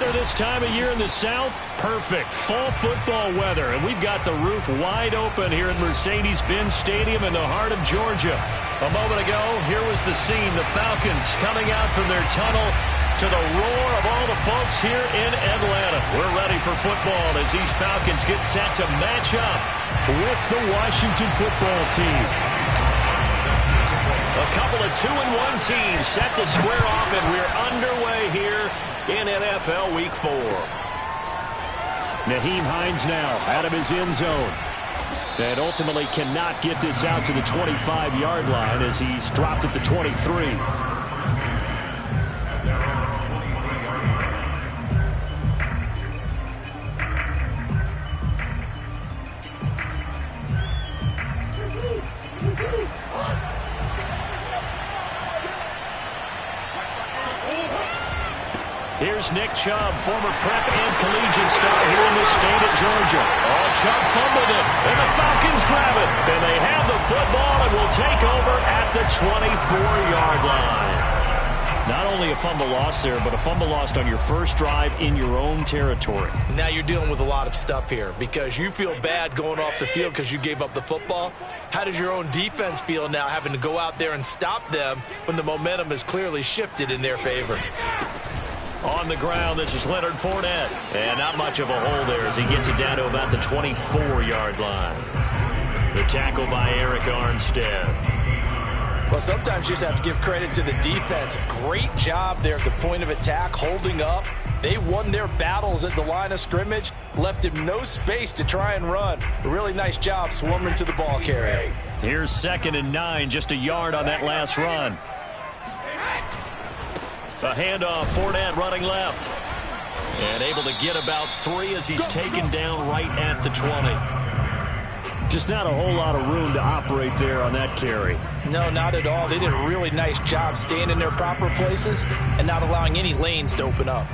weather this time of year in the South? Perfect. Fall football weather. And we've got the roof wide open here at Mercedes-Benz Stadium in the heart of Georgia. A moment ago, here was the scene. The Falcons coming out from their tunnel to the roar of all the folks here in Atlanta. We're ready for football as these Falcons get set to match up with the Washington football team. A couple of 2-1 teams set to square off, and we're underway here in NFL Week 4. Nyheim Hines now out of his end zone. And ultimately cannot get this out to the 25-yard line as he's dropped at the 23. Here's Nick Chubb, former prep and collegiate star here in the state of Georgia. Oh, Chubb fumbled it, and the Falcons grab it. And they have the football and will take over at the 24-yard line. Not only a fumble loss there, but a fumble lost on your first drive in your own territory. Now you're dealing with a lot of stuff here because you feel bad going off the field because you gave up the football. How does your own defense feel now having to go out there and stop them when the momentum is clearly shifted in their favor? On the ground, this is Leonard Fournette. And not much of a hole there as he gets it down to about the 24-yard line. The tackle by Eric Armstead. Well, sometimes you just have to give credit to the defense. Great job there at the point of attack, holding up. They won their battles at the line of scrimmage, left him no space to try and run. A really nice job swarming to the ball carrier. Here's 2nd and 9, just a yard on that last run. A handoff, Fournette running left. And able to get about 3 as he's taken down right at the 20. Just not a whole lot of room to operate there on that carry. No, not at all. They did a really nice job staying in their proper places and not allowing any lanes to open up.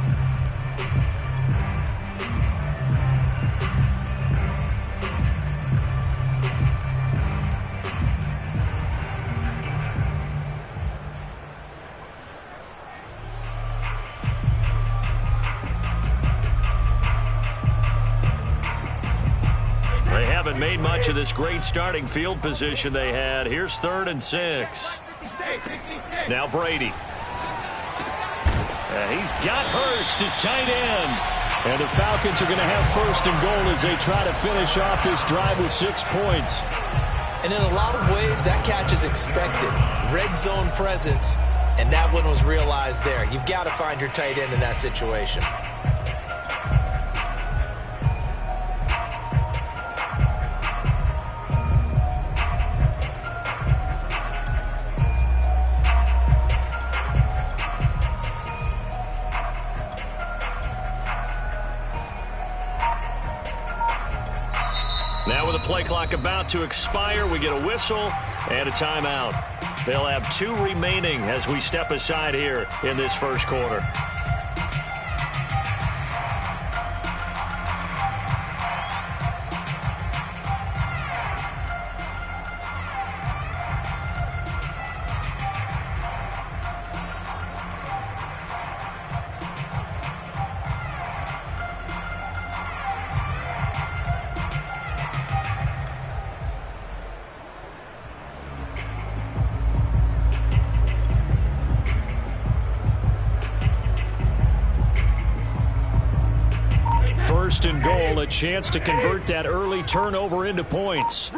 Made much of this great starting field position they had. Here's 3rd and 6. Now Brady. He's got Hurst as tight end. And the Falcons are going to have 1st and goal as they try to finish off this drive with 6 points. And in a lot of ways, that catch is expected. Red zone presence, and that one was realized there. You've got to find your tight end in that situation. Now with the play clock about to expire, we get a whistle and a timeout. They'll have 2 remaining as we step aside here in this first quarter. First and goal, a chance to convert that early turnover into points.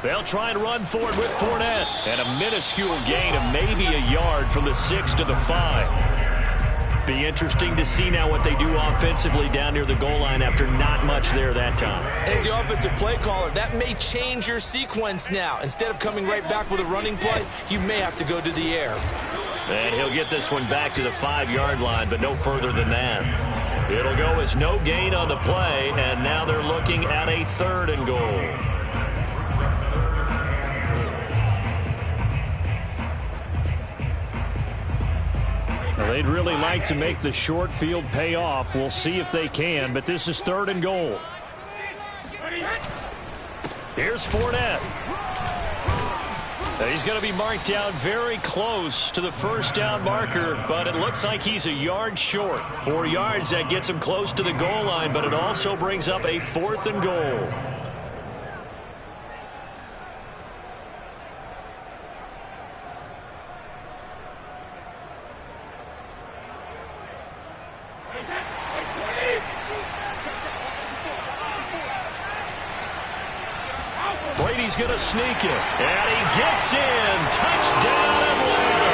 They'll try and run forward with Fournette. And a minuscule gain of maybe a yard from the 6 to the 5. Be interesting to see now what they do offensively down near the goal line after not much there that time. As the offensive play caller, that may change your sequence now. Instead of coming right back with a running play, you may have to go to the air. And he'll get this one back to the 5-yard line, but no further than that. It'll go as no gain on the play, and now they're looking at a 3rd and goal. Well, they'd really like to make the short field pay off. We'll see if they can, but this is 3rd and goal. Here's Fournette. He's going to be marked down very close to the first down marker, but it looks like he's a yard short. 4 yards, that gets him close to the goal line, but it also brings up a 4th and goal. Brady's going to sneak it, and he gets in. Touchdown, Atlanta.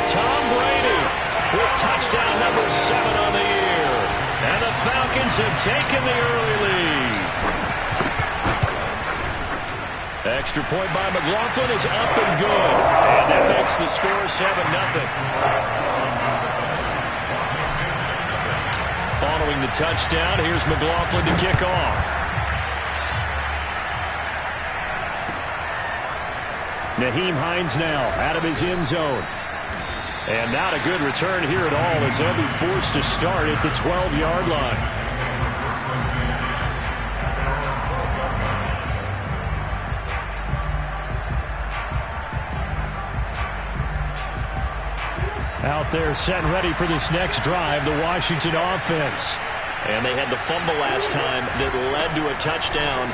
Tom Brady with touchdown number 7 on the year. And the Falcons have taken the early lead. Extra point by McLaughlin is up and good. And that makes the score 7-0. Following the touchdown, here's McLaughlin to kick off. Nyheim Hines now out of his end zone. And not a good return here at all as they'll be forced to start at the 12-yard line. Out there set and ready for this next drive, the Washington offense. And they had the fumble last time that led to a touchdown.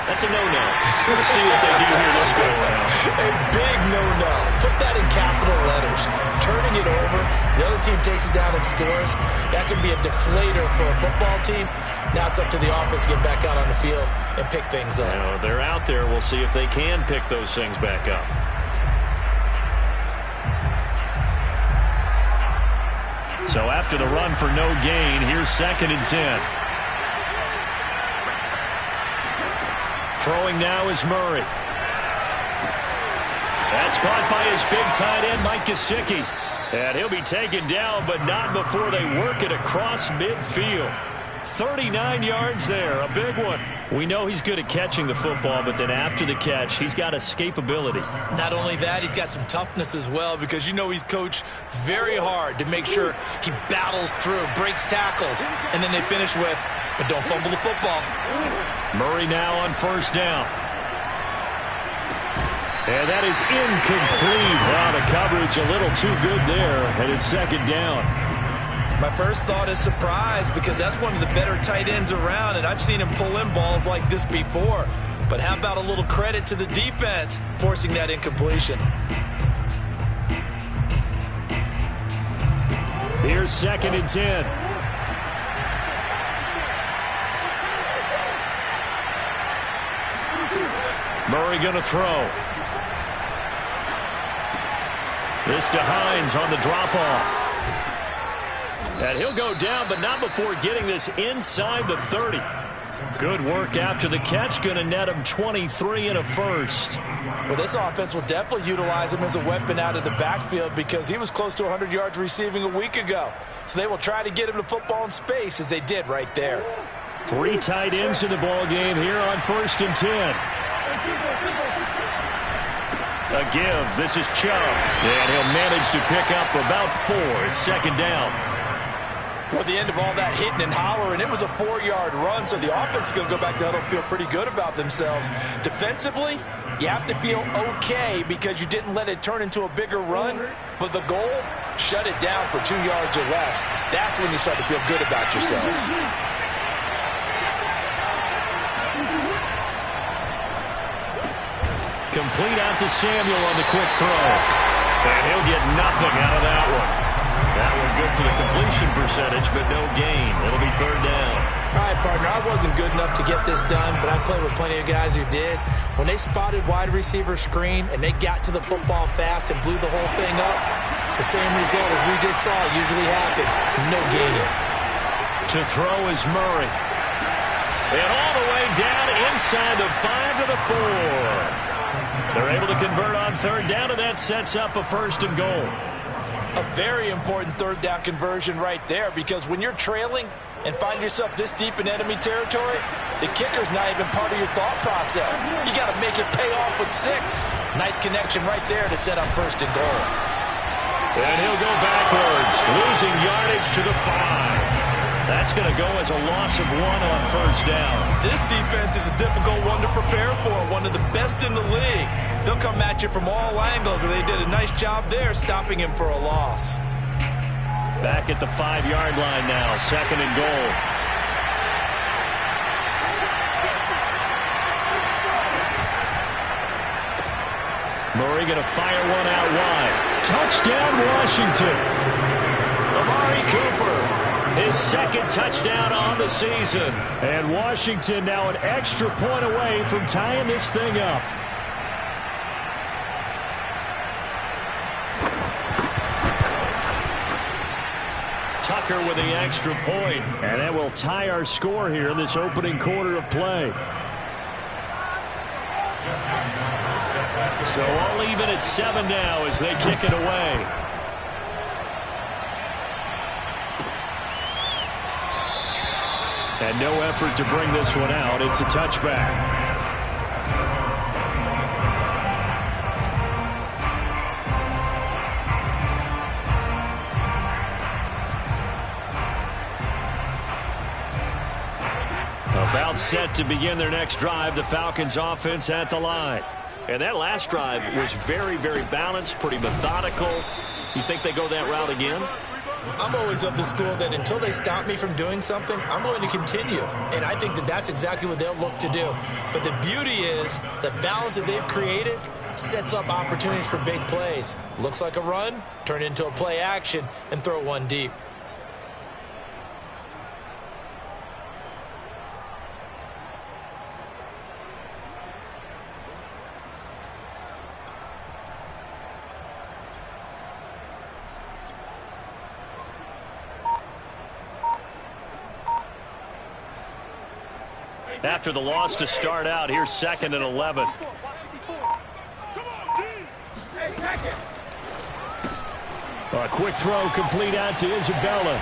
That's a no-no. Let's see what they do here this go around. A big no-no. Put that in capital letters. Turning it over, the other team takes it down and scores. That can be a deflator for a football team. Now it's up to the offense to get back out on the field and pick things up. You know, they're out there. We'll see if they can pick those things back up. So after the run for no gain, here's 2nd and 10. Throwing now is Murray. That's caught by his big tight end, Mike Gesicki. And he'll be taken down, but not before they work it across midfield. 39 yards there, a big one. We know he's good at catching the football, but then after the catch, he's got escapability. Not only that, he's got some toughness as well because you know he's coached very hard to make sure he battles through, breaks tackles, and then they finish with, but don't fumble the football. Murray now on 1st down. And that is incomplete. Wow, the coverage a little too good there, and it's 2nd down. My first thought is surprise because that's one of the better tight ends around, and I've seen him pull in balls like this before. But how about a little credit to the defense forcing that incompletion? Here's 2nd and 10. Murray going to throw. This to Hines on the drop-off. And he'll go down, but not before getting this inside the 30. Good work after the catch. Going to net him 23 and a first. Well, this offense will definitely utilize him as a weapon out of the backfield because he was close to 100 yards receiving a week ago. So they will try to get him the football in space as they did right there. 3 tight ends in the ball game here on 1st and 10. A give. This is Chubb. And he'll manage to pick up about 4. It's 2nd down. Well, the end of all that hitting and hollering, it was a 4-yard run, so the offense is going to go back to huddle and feel pretty good about themselves. Defensively, you have to feel okay because you didn't let it turn into a bigger run, but the goal, shut it down for 2 yards or less. That's when you start to feel good about yourselves. Complete out to Samuel on the quick throw. And he'll get nothing out of that one. That one good for the completion percentage, but no gain. It'll be 3rd down. All right, partner, I wasn't good enough to get this done, but I played with plenty of guys who did. When they spotted wide receiver screen and they got to the football fast and blew the whole thing up, the same result as we just saw usually happened. No gain. To throw is Murray. And all the way down inside the 5 to the 4. They're able to convert on 3rd down, and that sets up a 1st and goal. A very important 3rd down conversion right there because when you're trailing and find yourself this deep in enemy territory, the kicker's not even part of your thought process. You got to make it pay off with 6. Nice connection right there to set up 1st and goal. And he'll go backwards, losing yardage to the 5. That's going to go as a loss of 1 on first down. This defense is a difficult one to prepare for, one of the best in the league. They'll come at you from all angles, and they did a nice job there stopping him for a loss. Back at the 5-yard line now, 2nd and goal. Murray going to fire one out wide. Touchdown, Washington. Amari Cooper, his 2nd touchdown on the season. And Washington now an extra point away from tying this thing up. Tucker with the extra point, and that will tie our score here in this opening quarter of play. So all even at 7 now as they kick it away. And no effort to bring this one out. It's a touchback. About set to begin their next drive, the Falcons offense at the line. And that last drive was very, very balanced, pretty methodical. You think they go that route again? I'm always of the school that until they stop me from doing something, I'm going to continue. And I think that that's exactly what they'll look to do. But the beauty is the balance that they've created sets up opportunities for big plays. Looks like a run, turn into a play action, and throw one deep. After the loss to start out, here's 2nd and 11. A quick throw complete out to Isabella.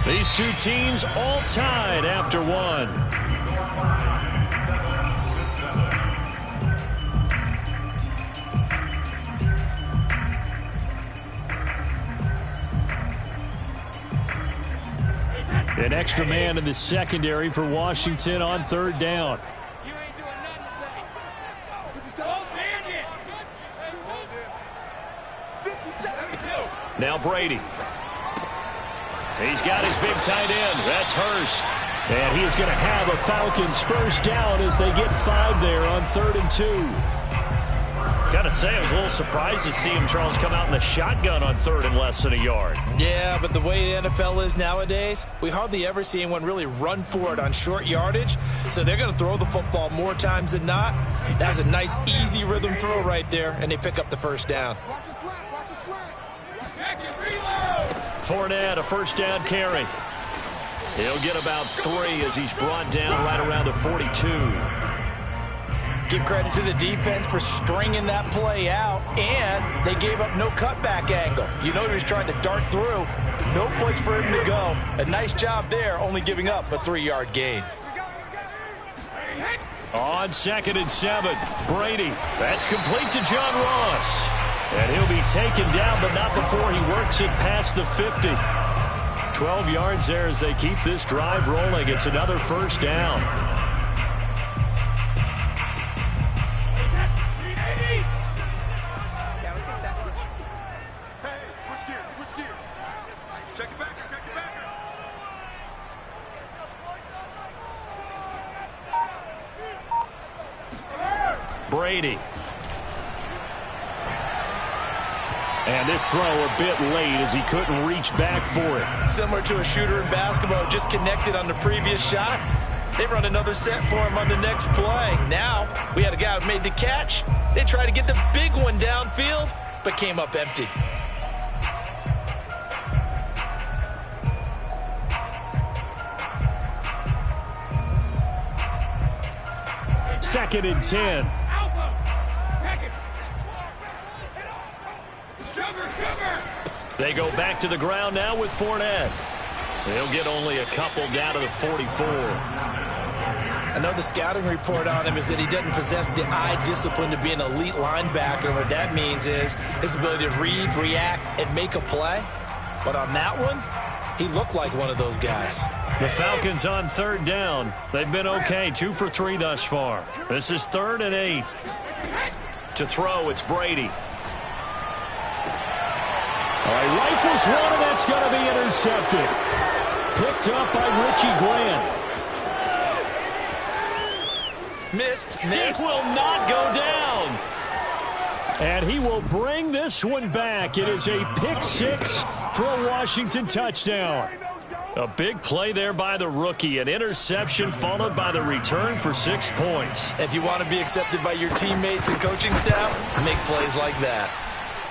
These two teams all tied after 1. An extra man in the secondary for Washington on 3rd down. Now Brady. He's got his big tight end. That's Hurst. And he is going to have a Falcons first down as they get 5 there on 3rd and 2. Gotta say, I was a little surprised to see him, Charles, come out in the shotgun on 3rd and less than a yard. Yeah, but the way the NFL is nowadays, we hardly ever see anyone really run for it on short yardage. So they're going to throw the football more times than not. That was a nice, easy rhythm throw right there, and they pick up the first down. Fournette, a first down carry. He'll get about 3 as he's brought down right around the 42. Give credit to the defense for stringing that play out, and they gave up no cutback angle. You know he was trying to dart through. No place for him to go. A nice job there, only giving up a 3-yard gain. On 2nd and 7, Brady. That's complete to John Ross. And he'll be taken down, but not before he works it past the 50. 12 yards there as they keep this drive rolling. It's another first down. Brady. And this throw a bit late as he couldn't reach back for it. Similar to a shooter in basketball, just connected on the previous shot. They run another set for him on the next play. Now, we had a guy who made the catch. They tried to get the big one downfield, but came up empty. Second and 10. They go back to the ground now with Fournette. They'll get only a couple down to the 44. I know the scouting report on him is that he doesn't possess the eye discipline to be an elite linebacker. What that means is his ability to read, react, and make a play. But on that one, he looked like one of those guys. The Falcons on third down. They've been okay, 2 for 3 thus far. This is 3rd and 8. To throw, it's Brady. All right, rifles one, and that's going to be intercepted. Picked up by Richie Grant. Missed. It will not go down. And he will bring this one back. It is a pick 6 for a Washington touchdown. A big play there by the rookie. An interception followed by the return for 6 points. If you want to be accepted by your teammates and coaching staff, make plays like that.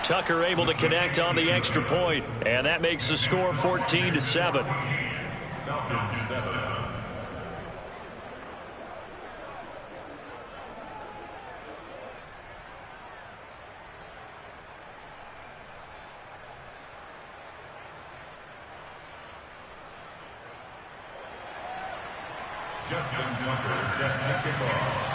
Tucker able to connect on the extra point, and that makes the score 14-7. Justin Tucker set to kick off.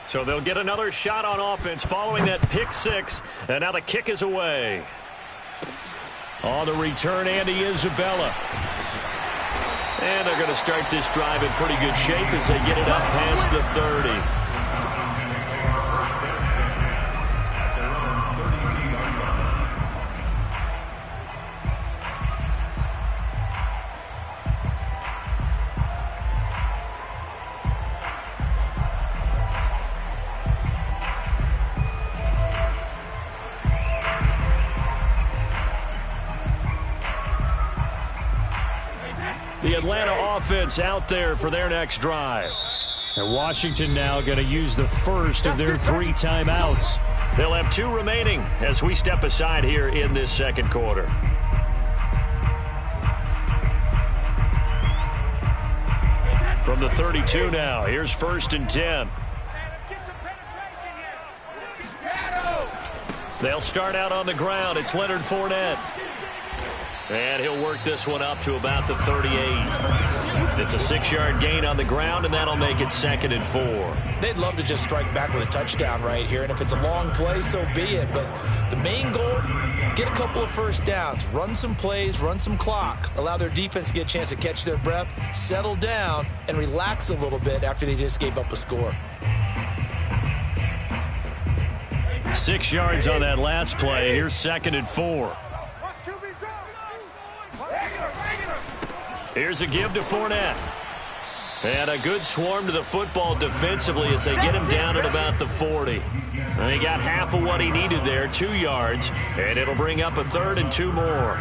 So they'll get another shot on offense following that pick 6, and now the kick is away. On the return, Andy Isabella. And they're going to start this drive in pretty good shape as they get it up past the 30. The Atlanta offense out there for their next drive. And Washington now going to use the first of their 3 timeouts. They'll have 2 remaining as we step aside here in this second quarter. From the 32 now, here's 1st and 10. They'll start out on the ground. It's Leonard Fournette. And he'll work this one up to about the 38. It's a 6-yard gain on the ground, and that'll make it 2nd and 4. They'd love to just strike back with a touchdown right here, and if it's a long play, so be it. But the main goal, get a couple of first downs, run some plays, run some clock, allow their defense to get a chance to catch their breath, settle down, and relax a little bit after they just gave up a score. 6 yards on that last play. Here's 2nd and 4. Here's a give to Fournette. And a good swarm to the football defensively as they get him down at about the 40. And he got half of what he needed there, 2 yards, and it'll bring up a 3rd and 2 more.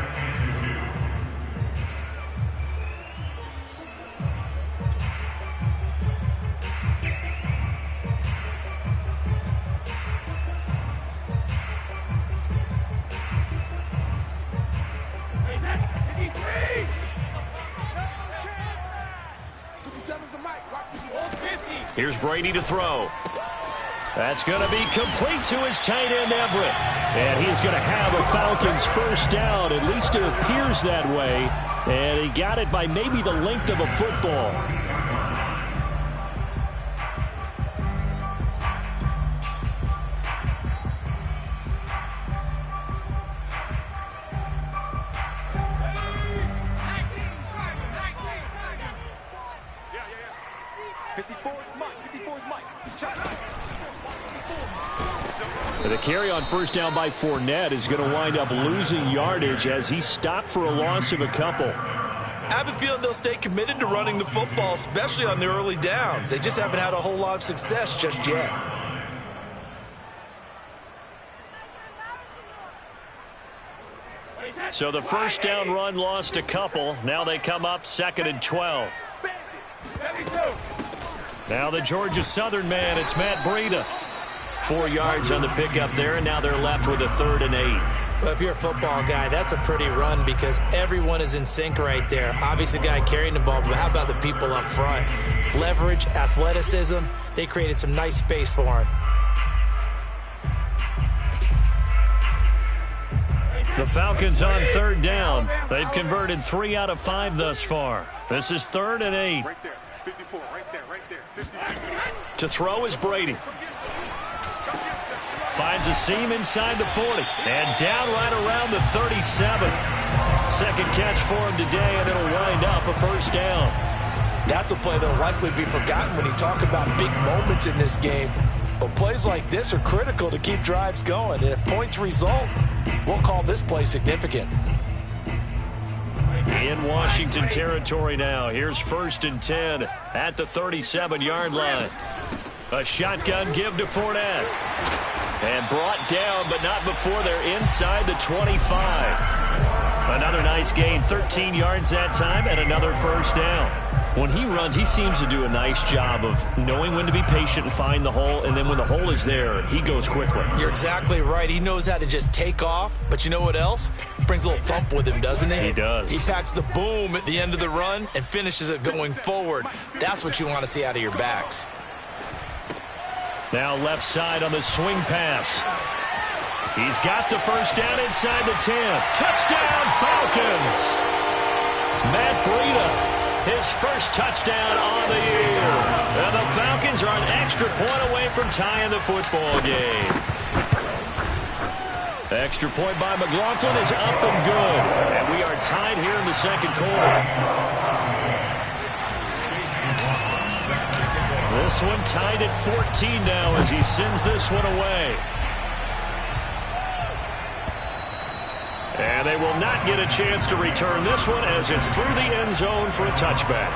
Here's Brady to throw. That's going to be complete to his tight end, Everett. And he's going to have a Falcons first down. At least it appears that way. And he got it by maybe the length of a football. The carry on first down by Fournette is going to wind up losing yardage as he stopped for a loss of a couple. I have a feeling they'll stay committed to running the football, especially on their early downs. They just haven't had a whole lot of success just yet. So the first down run lost a couple. Now they come up 2nd and 12. Now the Georgia Southern man, it's Matt Breida. 4 yards on the pickup there, and now they're left with a 3rd and 8. Well, if you're a football guy, that's a pretty run because everyone is in sync right there. Obviously, the guy carrying the ball, but how about the people up front? Leverage, athleticism, they created some nice space for him. The Falcons on third down. They've converted 3 out of 5 thus far. This is 3rd and 8. Right there, 54, right there, 54. To throw is Brady. Finds a seam inside the 40. And down right around the 37. Second catch for him today, and it'll wind up a first down. That's a play that'll likely be forgotten when you talk about big moments in this game. But plays like this are critical to keep drives going. And if points result, we'll call this play significant. In Washington territory now. Here's 1st and 10 at the 37-yard line. A shotgun give to Fournette. And brought down, but not before they're inside the 25. Another nice gain, 13 yards that time, and another first down. When he runs, he seems to do a nice job of knowing when to be patient and find the hole, and then when the hole is there, he goes quickly. You're exactly right. He knows how to just take off, but you know what else? Brings a little thump with him, doesn't he? He does. He packs the boom at the end of the run and finishes it going forward. That's what you want to see out of your backs. Now left side on the swing pass. He's got the first down inside the 10. Touchdown, Falcons! Matt Breida, his first touchdown on the year. And the Falcons are an extra point away from tying the football game. Extra point by McLaughlin is up and good. And we are tied here in the second quarter. This one tied at 14 now as he sends this one away. And they will not get a chance to return this one as it's through the end zone for a touchback.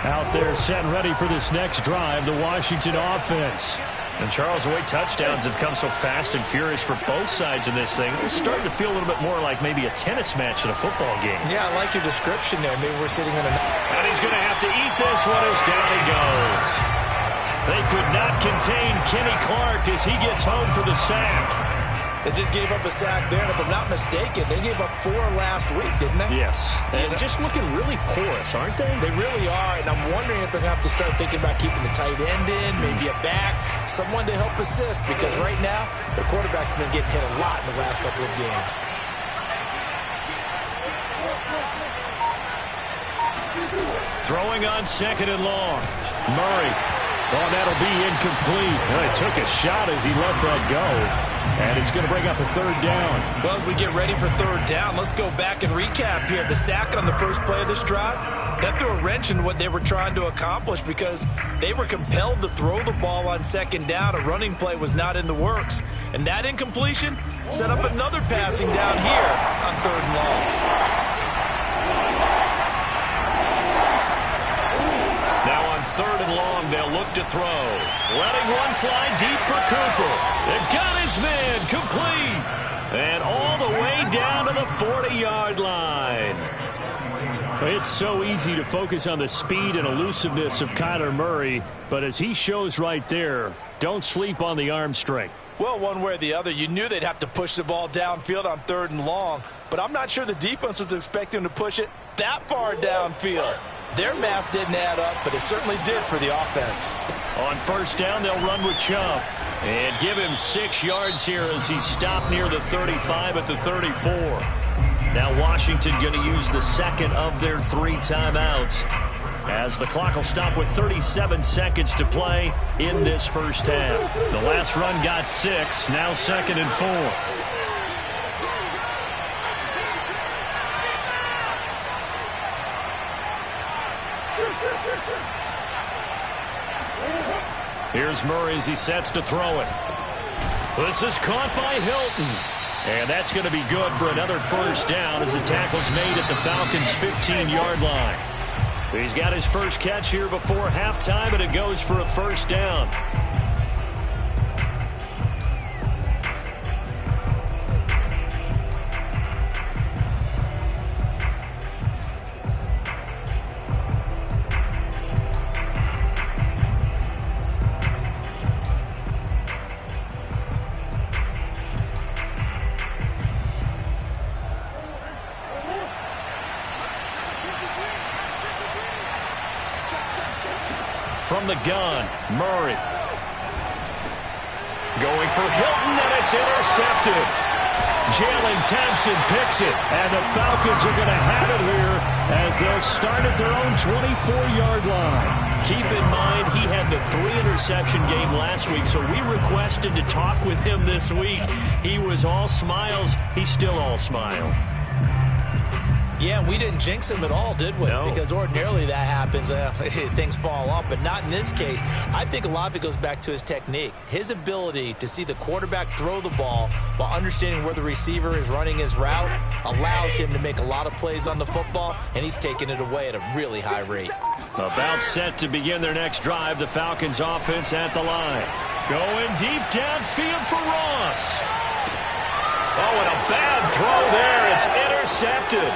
Out there set and ready for this next drive, the Washington offense. And Charles, the way touchdowns have come so fast and furious for both sides in this thing, it's starting to feel a little bit more like maybe a tennis match in a football game. Yeah, I like your description there. Maybe we're sitting in a... And he's going to have to eat this one as down he goes. They could not contain Kenny Clark as he gets home for the sack. They just gave up a sack there, and if I'm not mistaken, they gave up 4 last week, didn't they? Yes. And just looking really porous, aren't they? They really are, and I'm wondering if they're going to have to start thinking about keeping the tight end in, maybe a back, someone to help assist, because right now, their quarterback's been getting hit a lot in the last couple of games. Throwing on 2nd and long. Murray. Oh, that'll be incomplete. Well, he took a shot as he let that go. And it's going to bring up a 3rd down. Well, as we get ready for 3rd down, let's go back and recap here. The sack on the first play of this drive, that threw a wrench in what they were trying to accomplish because they were compelled to throw the ball on 2nd down. A running play was not in the works. And that incompletion set up another passing down here on 3rd and long. Now on 3rd and long, they'll look to throw. Letting one fly deep for Cooper. They've got his man complete. And all the way down to the 40-yard line. It's so easy to focus on the speed and elusiveness of Kyler Murray, but as he shows right there, don't sleep on the arm strength. Well, one way or the other, you knew they'd have to push the ball downfield on 3rd and long, but I'm not sure the defense was expecting to push it that far downfield. Their math didn't add up, but it certainly did for the offense. On 1st down, they'll run with Chubb and give him 6 yards here as he stopped near the 35 at the 34. Now Washington going to use the 2nd of their 3 timeouts as the clock will stop with 37 seconds to play in this first half. The last run got 6, now 2nd and 4. Here's Murray as he sets to throw it. This is caught by Hilton. And that's going to be good for another first down as the tackle's made at the Falcons' 15-yard line. He's got his first catch here before halftime, and it goes for a first down. from the gun. Murray. Going for Hilton, and it's intercepted. Jalen Thompson picks it, and the Falcons are going to have it here as they'll start at their own 24-yard line. Keep in mind, he had the 3-interception game last week, so we requested to talk with him this week. He was all smiles. He's still all smile. Yeah, we didn't jinx him at all, did we? No. Because ordinarily that happens. Things fall off, but not in this case. I think a lot of it goes back to his technique. His ability to see the quarterback throw the ball while understanding where the receiver is running his route allows him to make a lot of plays on the football, and he's taking it away at a really high rate. About set to begin their next drive. The Falcons offense at the line. Going deep downfield for Ross. Oh, and a bad throw there. It's intercepted.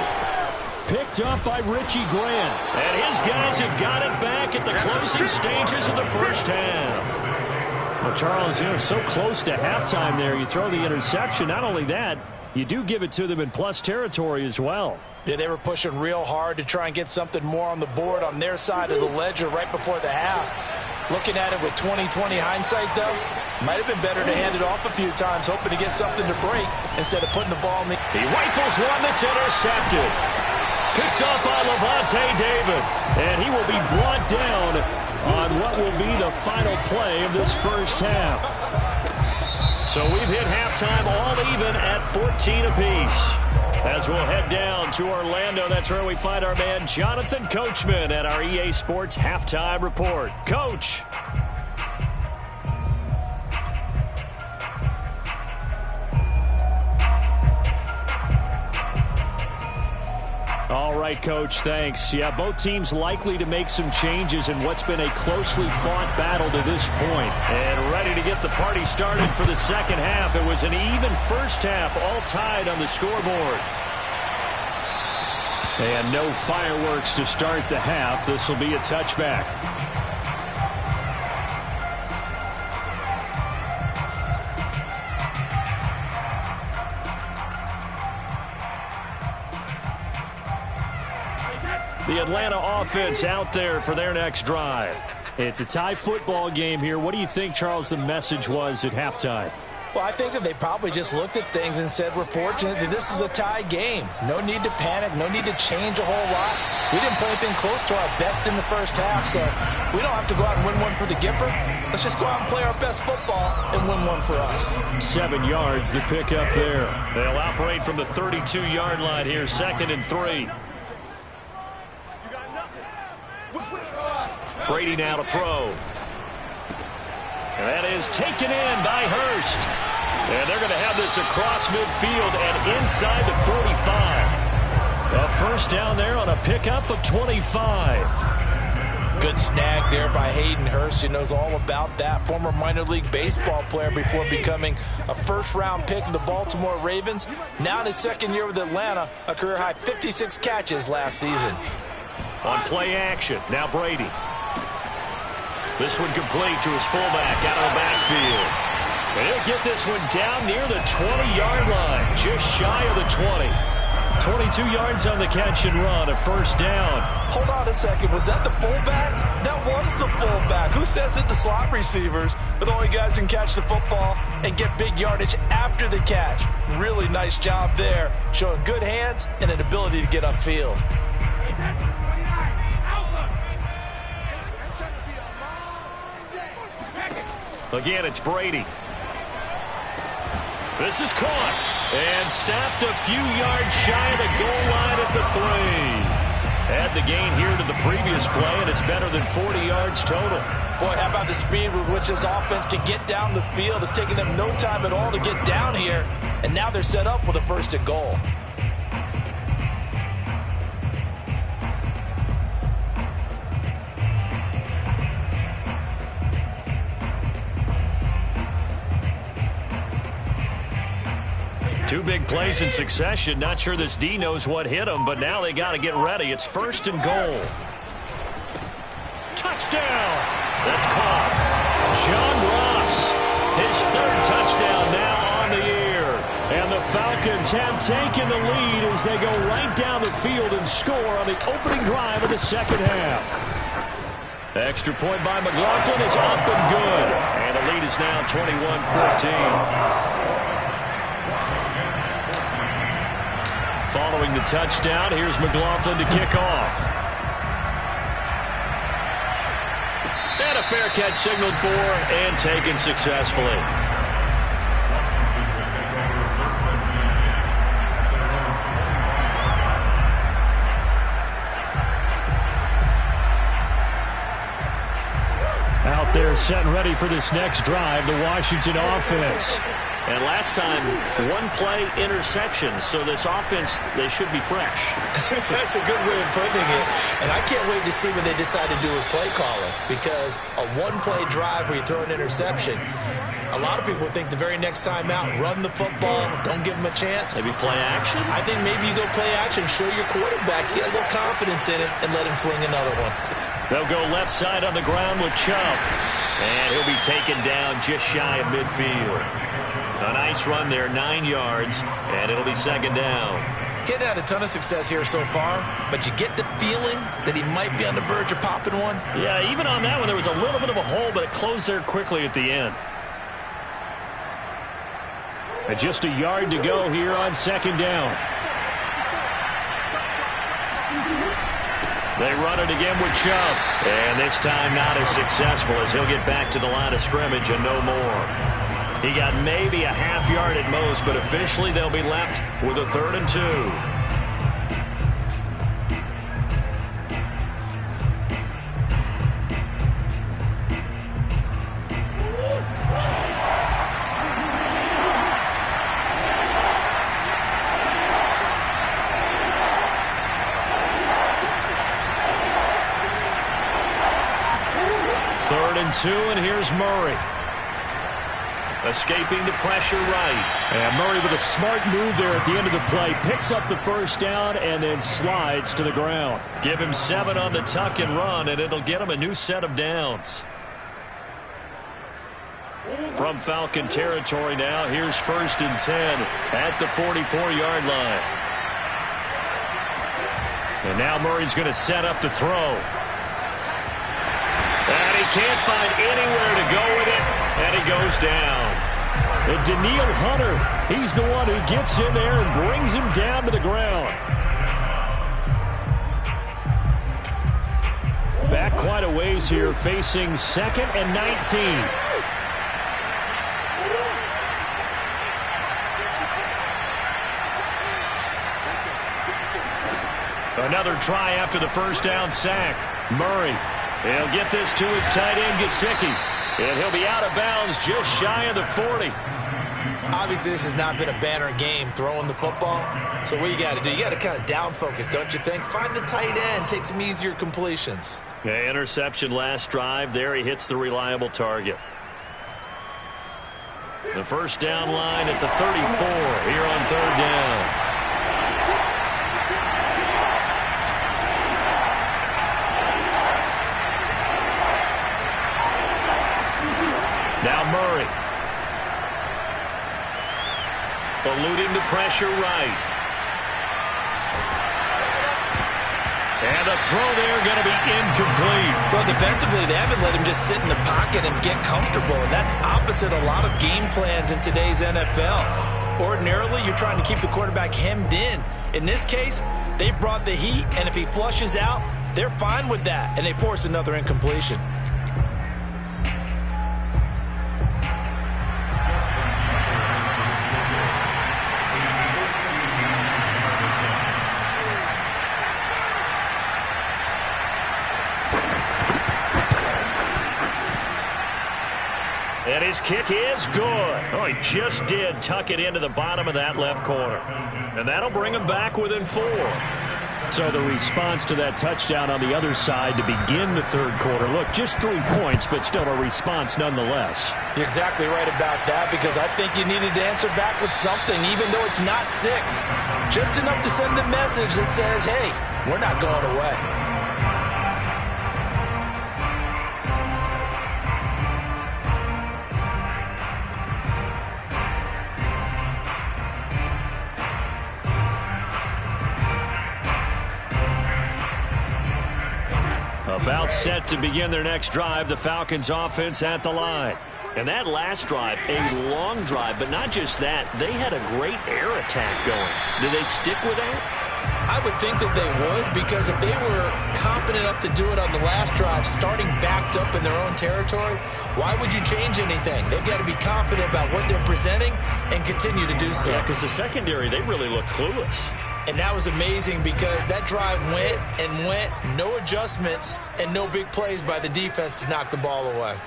Picked up by Richie Grant. And his guys have got it back at the closing stages of the first half. Well, Charles, so close to halftime there. You throw the interception. Not only that, you do give it to them in plus territory as well. Yeah, they were pushing real hard to try and get something more on the board on their side of the ledger right before the half. Looking at it with 20/20 hindsight, though, might have been better to hand it off a few times, hoping to get something to break instead of putting the ball in the... He rifles one that's intercepted. Picked up by Levante David. And he will be brought down on what will be the final play of this first half. So we've hit halftime all even at 14 apiece. As we'll head down to Orlando, that's where we find our man Jonathan Coachman at our EA Sports Halftime Report. Coach. All right, Coach, thanks. Yeah, both teams likely to make some changes in what's been a closely fought battle to this point. And ready to get the party started for the second half. It was an even first half, all tied on the scoreboard. And no fireworks to start the half. This will be a touchback. The Atlanta offense out there for their next drive. It's a tie football game here. What do you think, Charles, the message was at halftime? Well, I think that they probably just looked at things and said, we're fortunate that this is a tie game. No need to panic. No need to change a whole lot. We didn't play anything close to our best in the first half, so we don't have to go out and win one for the Gipper. Let's just go out and play our best football and win one for us. 7 yards, the pickup there. They'll operate from the 32-yard line here, 2nd and 3. Brady now to throw. And that is taken in by Hurst. And they're going to have this across midfield and inside the 45. A first down there on a pickup of 25. Good snag there by Hayden Hurst. He knows all about that. Former minor league baseball player before becoming a first-round pick of the Baltimore Ravens. Now in his second year with Atlanta, a career-high 56 catches last season. On play action, now Brady. This one complete to his fullback out of the backfield. And he'll get this one down near the 20-yard line, just shy of the 20. 22 yards on the catch and run, a first down. Hold on a second, was that the fullback? That was the fullback. Who says it? The slot receivers are the only guys who can catch the football and get big yardage after the catch. Really nice job there, showing good hands and an ability to get upfield. Again, it's Brady. This is caught and stopped a few yards shy of the goal line at the 3. Add the gain here to the previous play, and it's better than 40 yards total. Boy, how about the speed with which this offense can get down the field? It's taken them no time at all to get down here, and now they're set up with a 1st and goal. Two big plays in succession. Not sure this D knows what hit him, but now they got to get ready. It's 1st and goal. Touchdown! That's caught. John Ross, his 3rd touchdown now on the year. And the Falcons have taken the lead as they go right down the field and score on the opening drive of the second half. Extra point by McLaughlin is up and good. And the lead is now 21-14. Following the touchdown, here's McLaughlin to kick off. And a fair catch signaled for and taken successfully. Out there set and ready for this next drive, the Washington offense. And last time, one play interception, so this offense, they should be fresh. That's a good way of putting it. And I can't wait to see what they decide to do with play calling, because a one-play drive where you throw an interception, a lot of people think the very next time out, run the football, don't give them a chance. Maybe play action? I think maybe you go play action, show your quarterback, get a little confidence in it, and let him fling another one. They'll go left side on the ground with Chubb. And he'll be taken down just shy of midfield. A nice run there, 9 yards, and it'll be second down. Getting had a ton of success here so far, but you get the feeling that he might be on the verge of popping one. Yeah, even on that one, there was a little bit of a hole, but it closed there quickly at the end. And just a yard to go here on second down. They run it again with Chubb. And this time not as successful, as he'll get back to the line of scrimmage and no more. He got maybe a half yard at most, but officially they'll be left with a 3rd and 2. Third and 2, and here's Murray. Escaping the pressure right. And Murray with a smart move there at the end of the play. Picks up the first down and then slides to the ground. Give him 7 on the tuck and run, and it'll get him a new set of downs. From Falcon territory now, here's 1st and 10 at the 44-yard line. And now Murray's going to set up to throw. And he can't find anywhere to go with it, and he goes down. And Daniil Hunter, he's the one who gets in there and brings him down to the ground. Back quite a ways here, facing 2nd and 19. Another try after the first down sack. Murray, he'll get this to his tight end, Gesicki. And he'll be out of bounds just shy of the 40. Obviously, this has not been a banner game throwing the football. So what you got to do, you got to kind of down focus, don't you think? Find the tight end, take some easier completions. Yeah, interception last drive. There he hits the reliable target. The first down line at the 34 here on 3rd down. Now Murray. Eluding the pressure right. And the throw there going to be incomplete. Well, defensively, they haven't let him just sit in the pocket and get comfortable, and that's opposite a lot of game plans in today's NFL. Ordinarily, you're trying to keep the quarterback hemmed in. In this case, they brought the heat, and if he flushes out, they're fine with that, and they force another incompletion. And his kick is good. Oh, he just did tuck it into the bottom of that left corner. And that'll bring him back within 4. So the response to that touchdown on the other side to begin the 3rd quarter. Look, just 3 points, but still a response nonetheless. You're exactly right about that, because I think you needed to answer back with something, even though it's not 6. Just enough to send a message that says, hey, we're not going away. About set to begin their next drive, the Falcons offense at the line. And that last drive, a long drive, but not just that. They had a great air attack going. Do they stick with that? I would think that they would, because if they were confident enough to do it on the last drive, starting backed up in their own territory, why would you change anything? They've got to be confident about what they're presenting and continue to do so. Yeah, because the secondary, they really looked clueless. And that was amazing because that drive went and went, no adjustments and no big plays by the defense to knock the ball away.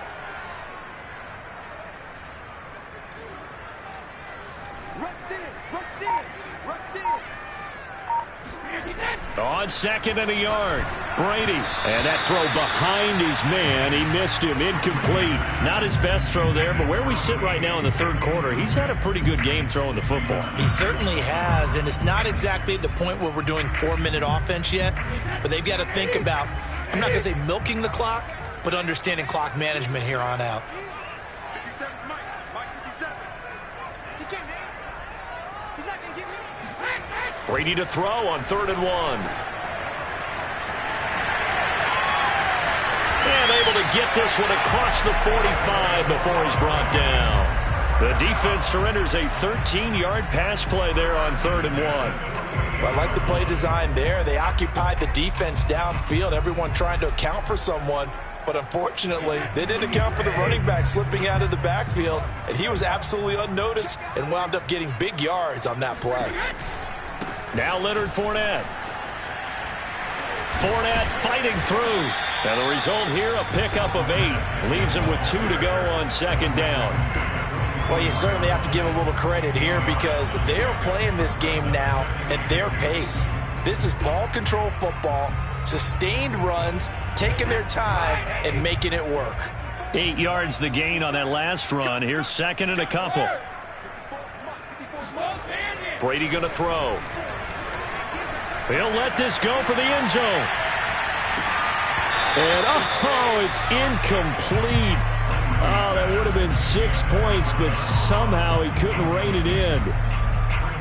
On second and a yard, Brady. And that throw behind his man. He missed him. Incomplete. Not his best throw there, but where we sit right now in the third quarter, he's had a pretty good game throwing the football. He certainly has, and it's not exactly at the point where we're doing 4-minute offense yet, but they've got to think about, I'm not going to say milking the clock, but understanding clock management here on out. 57 is Mike. Mike 57. He can't, man. He's not going to get me. Brady to throw on 3rd and 1. And able to get this one across the 45 before he's brought down. The defense surrenders a 13-yard pass play there on 3rd and 1. I like the play design there. They occupied the defense downfield, everyone trying to account for someone. But unfortunately, they didn't account for the running back slipping out of the backfield, and he was absolutely unnoticed and wound up getting big yards on that play. Now Leonard Fournette. Fournette fighting through. And the result here, a pickup of 8. Leaves him with 2 to go on 2nd down. Well, you certainly have to give a little credit here because they're playing this game now at their pace. This is ball control football, sustained runs, taking their time and making it work. 8 yards the gain on that last run. Here's 2nd and a couple. Brady going to throw. He'll let this go for the end zone. And, oh, it's incomplete. Oh, that would have been 6 points, but somehow he couldn't rein it in.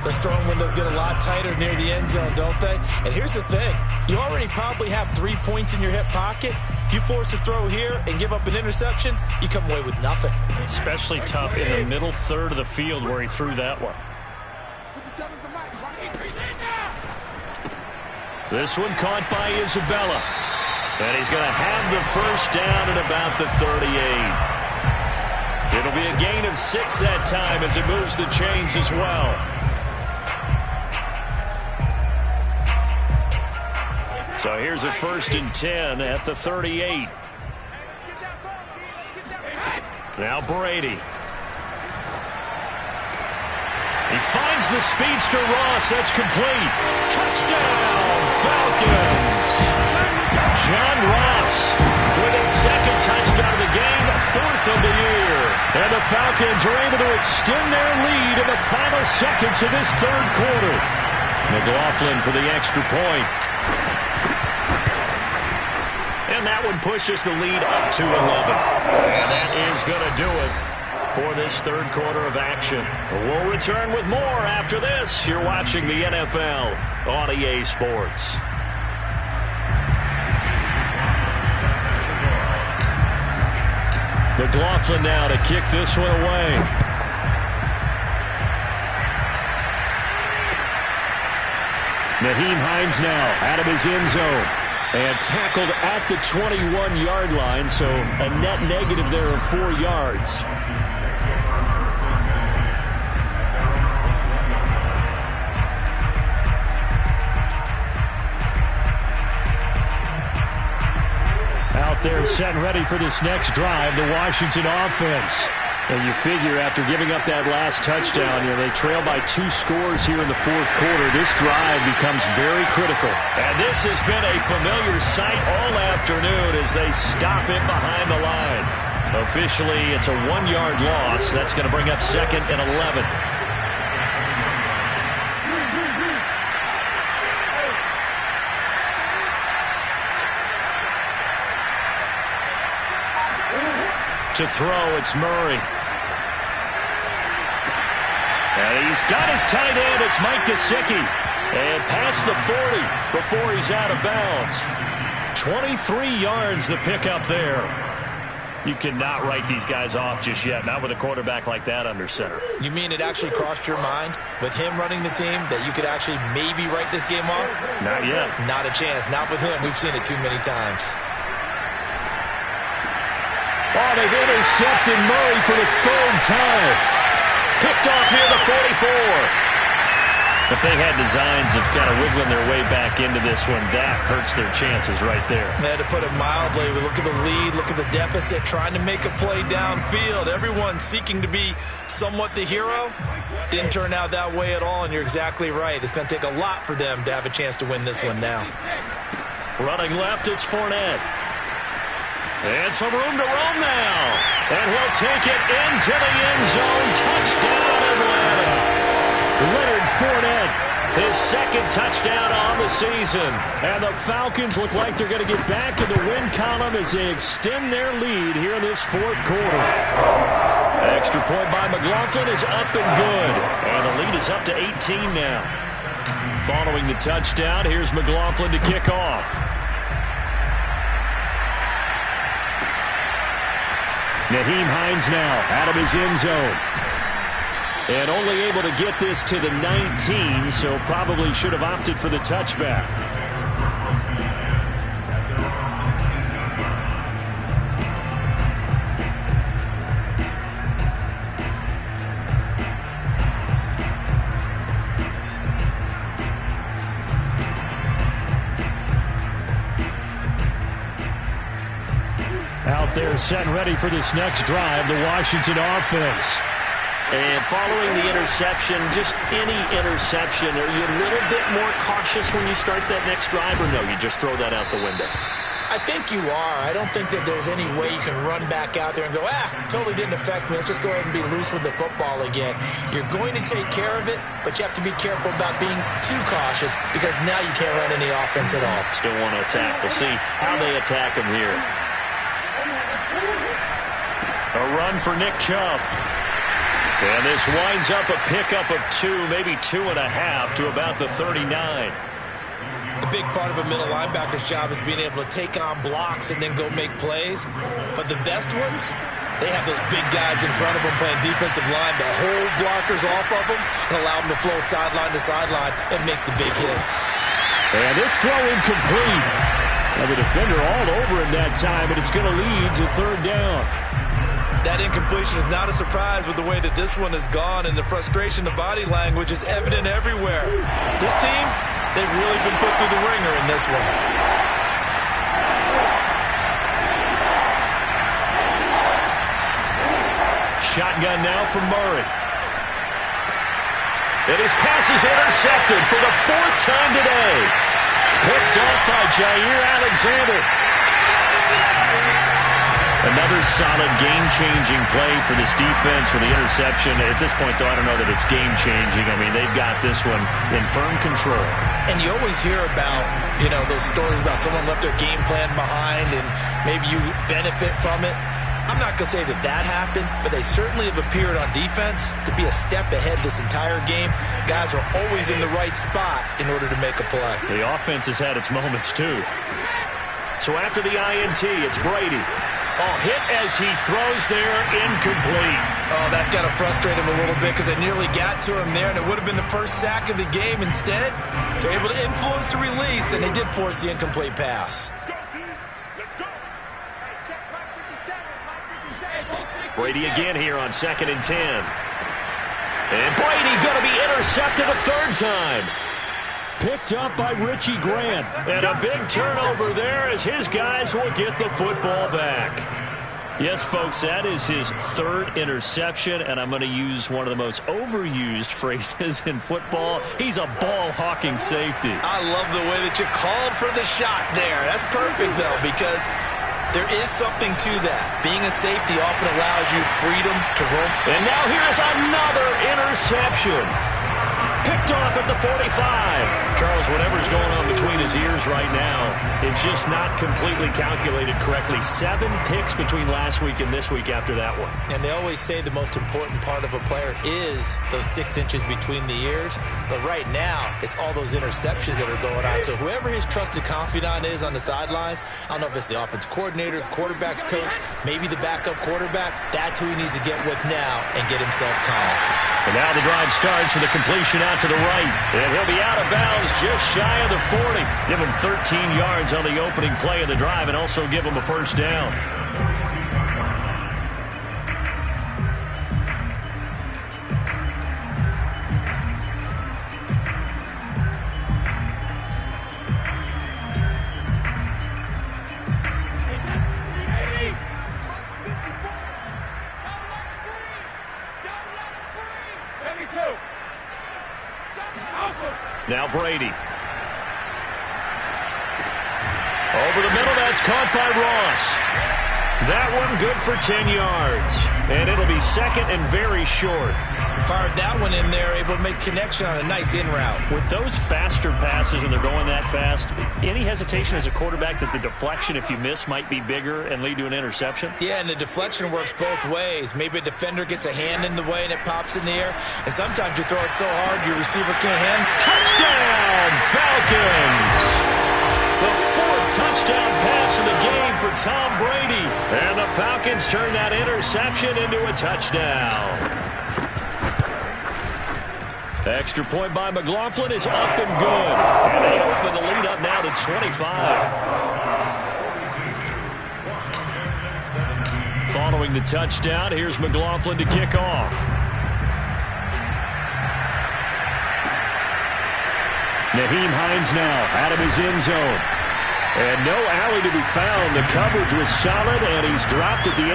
The strong windows get a lot tighter near the end zone, don't they? And here's the thing. You already probably have 3 points in your hip pocket. You force a throw here and give up an interception, you come away with nothing. Especially tough in the middle third of the field where he threw that one. This one caught by Isabella. And he's going to have the first down at about the 38. It'll be a gain of 6 that time as it moves the chains as well. So here's a 1st and 10 at the 38. Now Brady. He finds the speedster Ross. That's complete. Touchdown, Falcons. John Ross with his 2nd touchdown of the game, 4th of the year. And the Falcons are able to extend their lead in the final seconds of this 3rd quarter. McLaughlin for the extra point. And that one pushes the lead up to 11. And that is going to do it for this 3rd quarter of action. We'll return with more after this. You're watching the NFL on EA Sports. McLaughlin now to kick this one away. Nyheim Hines now out of his end zone. And tackled at the 21-yard line, so a net negative there of 4 yards. Out there set and ready for this next drive, the Washington offense. And you figure after giving up that last touchdown, they trail by 2 scores here in the 4th quarter. This drive becomes very critical. And this has been a familiar sight all afternoon as they stop it behind the line. Officially, it's a 1-yard loss. That's going to bring up 2nd and 11. To throw, it's Murray. And he's got his tight end. It's Made2Shyne. And past the 40 before he's out of bounds. 23 yards the pickup there. You cannot write these guys off just yet, not with a quarterback like that under center. You mean it actually crossed your mind with him running the team that you could actually maybe write this game off? Not yet. Not a chance. Not with him. We've seen it too many times. Oh, they've intercepted Murray for the third time. Picked off near the 44. If they had designs of kind of wiggling their way back into this one, that hurts their chances right there. They had to put it mildly. We look at the lead, look at the deficit, trying to make a play downfield. Everyone seeking to be somewhat the hero. Didn't turn out that way at all, and you're exactly right. It's going to take a lot for them to have a chance to win this one now. Running left, it's Fournette. And some room to roam now. And he'll take it into the end zone. Touchdown, Atlanta. Leonard Fournette, his second touchdown on the season. And the Falcons look like they're going to get back in the win column as they extend their lead here in this fourth quarter. Extra point by McLaughlin is up and good. And the lead is up to 18 now. Following the touchdown, here's McLaughlin to kick off. Nyheim Hines now out of his end zone. And only able to get this to the 19, so probably should have opted for the touchback. Out there set and ready for this next drive, the Washington offense. And following the interception, just any interception, are you a little bit more cautious when you start that next drive, or no, you just throw that out the window? I think you are. I don't think that there's any way you can run back out there and go, totally didn't affect me. Let's just go ahead and be loose with the football again. You're going to take care of it, but you have to be careful about being too cautious because now you can't run any offense at all. Still want to attack. We'll see how they attack him here. A run for Nick Chubb. And this winds up a pickup of 2, maybe 2.5 to about the 39. A big part of a middle linebacker's job is being able to take on blocks and then go make plays. But the best ones, they have those big guys in front of them playing defensive line to hold blockers off of them and allow them to flow sideline to sideline and make the big hits. And this throw incomplete. Now the defender all over him that time, and it's going to lead to third down. That incompletion is not a surprise with the way that this one has gone, and the frustration, the body language is evident everywhere. This team, they've really been put through the ringer in this one. Shotgun now from Murray. And his pass is intercepted for the 4th time today. Picked up by Jair Alexander. Another solid game-changing play for this defense for the interception. At this point, though, I don't know that it's game-changing. I mean, they've got this one in firm control. And you always hear about, those stories about someone left their game plan behind and maybe you benefit from it. I'm not going to say that happened, but they certainly have appeared on defense to be a step ahead this entire game. Guys are always in the right spot in order to make a play. The offense has had its moments, too. So after the INT, it's Brady. Hit as he throws there, incomplete. Oh, that's got to frustrate him a little bit because they nearly got to him there, and it would have been the first sack of the game. Instead, they're able to influence the release, and they did force the incomplete pass. Brady again here on 2nd and 10. And Brady going to be intercepted a 3rd time. Picked up by Richie Grant. And a big turnover there as his guys will get the football back. Yes, folks, that is his 3rd interception, and I'm going to use one of the most overused phrases in football. He's a ball-hawking safety. I love the way that you called for the shot there. That's perfect, though, because there is something to that. Being a safety often allows you freedom to roam. And now here's another interception. Picked off at the 45. Charles, whatever's going on between his ears right now, it's just not completely calculated correctly. 7 picks between last week and this week after that one. And they always say the most important part of a player is those 6 inches between the ears. But right now, it's all those interceptions that are going on. So whoever his trusted confidant is on the sidelines, I don't know if it's the offense coordinator, the quarterback's coach, maybe the backup quarterback, that's who he needs to get with now and get himself calm. And now the drive starts with a completion out to the right. And he'll be out of bounds just shy of the 40. Give him 13 yards on the opening play of the drive and also give him a first down. Now Brady. Over the middle, that's caught by Ross. That one good for 10 yards. And it'll be second and very short. Fired that one in there, able to make connection on a nice in route. With those faster passes and they're going that fast, any hesitation as a quarterback that the deflection, if you miss, might be bigger and lead to an interception? Yeah, and the deflection works both ways. Maybe a defender gets a hand in the way and it pops in the air. And sometimes you throw it so hard your receiver can't handle. Touchdown, Falcons! The 4th touchdown pass of the game for Tom Brady. And the Falcons turn that interception into a touchdown. The extra point by McLaughlin is up and good. And they open the lead up now to 25. Following the touchdown, here's McLaughlin to kick off. Nyheim Hines now out of his end zone. And no alley to be found. The coverage was solid, and he's dropped at the 18.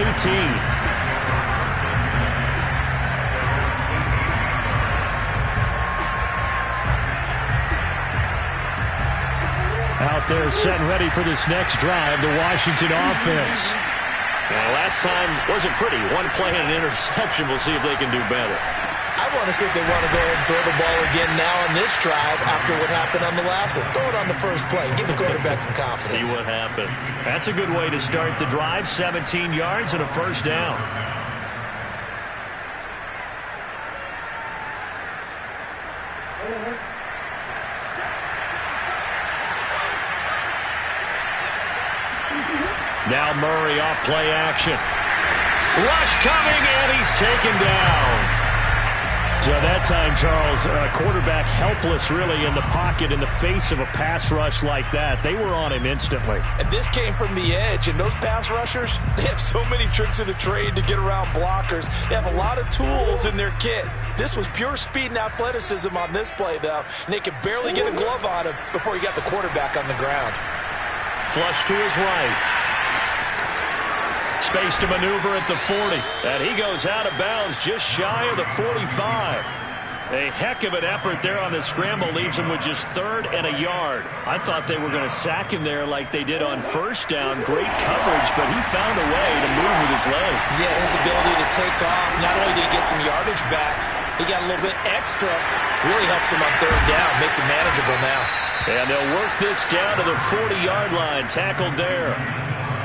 Out there setting ready for this next drive, the Washington offense. Last time wasn't pretty. One play and an interception. We'll see if they can do better. I want to see if they want to go ahead and throw the ball again now on this drive after what happened on the last one. Throw it on the first play. Give the quarterback some confidence. See what happens. That's a good way to start the drive. 17 yards and a first down. Now Murray off play action. Rush coming, and he's taken down. So that time, Charles, quarterback helpless really in the pocket in the face of a pass rush like that. They were on him instantly. And this came from the edge, and those pass rushers, they have so many tricks of the trade to get around blockers. They have a lot of tools in their kit. This was pure speed and athleticism on this play, though, and they could barely get a glove on him before he got the quarterback on the ground. Flush to his right. Space to maneuver at the 40. And he goes out of bounds just shy of the 45. A heck of an effort there on the scramble. Leaves him with just 3rd and a yard. I thought they were going to sack him there like they did on first down. Great coverage, but he found a way to move with his legs. Yeah, his ability to take off. Not only did he get some yardage back, he got a little bit extra. Really helps him on 3rd down. Makes it manageable now. And they'll work this down to the 40-yard line. Tackled there.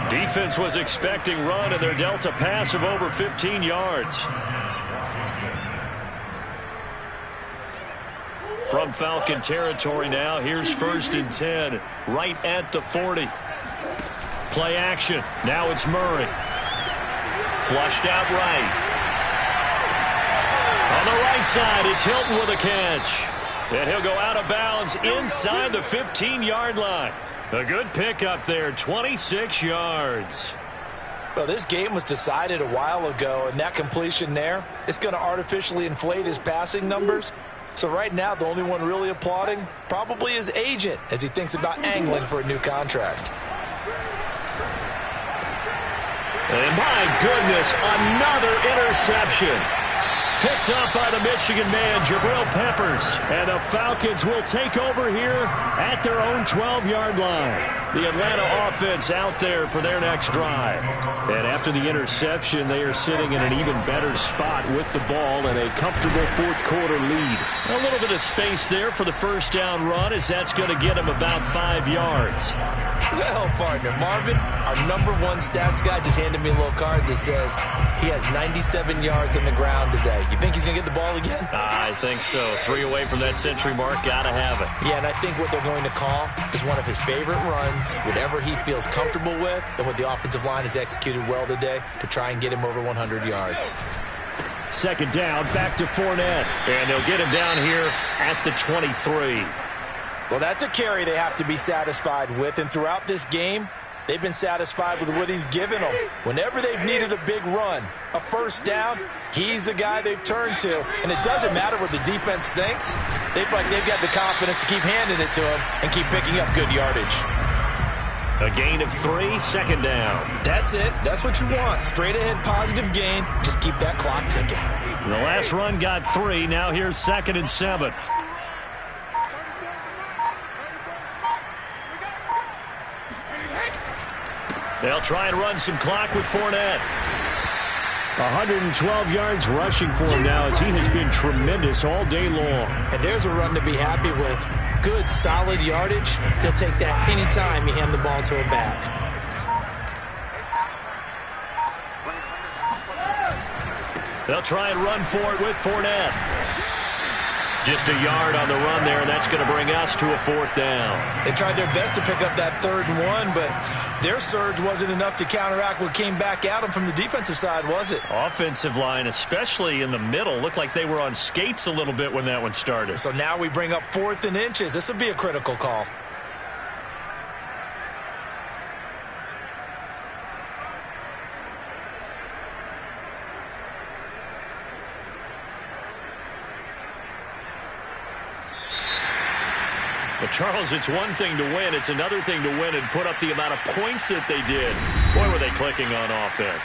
Defense was expecting run, and they're dealt a pass of over 15 yards. From Falcon territory now, here's 1st and 10, right at the 40. Play action. Now it's Murray. Flushed out right. On the right side, it's Hilton with a catch. And he'll go out of bounds inside the 15-yard line. A good pickup there, 26 yards. Well, this game was decided a while ago, and that completion there is going to artificially inflate his passing numbers. So right now, the only one really applauding probably his agent as he thinks about angling for a new contract. And my goodness, another interception. Picked up by the Michigan man, Jabril Peppers. And the Falcons will take over here at their own 12-yard line. The Atlanta offense out there for their next drive. And after the interception, they are sitting in an even better spot with the ball and a comfortable fourth-quarter lead. A little bit of space there for the first down run, as that's going to get them about 5 yards. Well, partner, Marvin, our #1 stats guy just handed me a little card that says he has 97 yards on the ground today. You think he's going to get the ball again? I think so. 3 away from that century mark. Got to have it. Yeah, and I think what they're going to call is one of his favorite runs, whatever he feels comfortable with, and what the offensive line has executed well today to try and get him over 100 yards. Second down, back to Fournette. And they'll get him down here at the 23. Well, that's a carry they have to be satisfied with, and throughout this game, they've been satisfied with what he's given them. Whenever they've needed a big run, a first down, he's the guy they've turned to. And it doesn't matter what the defense thinks. They feel like they've got the confidence to keep handing it to him and keep picking up good yardage. A gain of 3, second down. That's it. That's what you want. Straight ahead positive gain. Just keep that clock ticking. The last run got 3. Now here's 2nd and 7. They'll try and run some clock with Fournette. 112 yards rushing for him now, as he has been tremendous all day long. And there's a run to be happy with. Good, solid yardage. He'll take that anytime you hand the ball to a back. They'll try and run for it with Fournette. Just a yard on the run there, and that's going to bring us to a 4th down. They tried their best to pick up that 3rd and 1, but their surge wasn't enough to counteract what came back at them from the defensive side, was it? Offensive line, especially in the middle, looked like they were on skates a little bit when that one started. So now we bring up 4th and inches. This will be a critical call. But, Charles, it's one thing to win. It's another thing to win and put up the amount of points that they did. Boy, were they clicking on offense.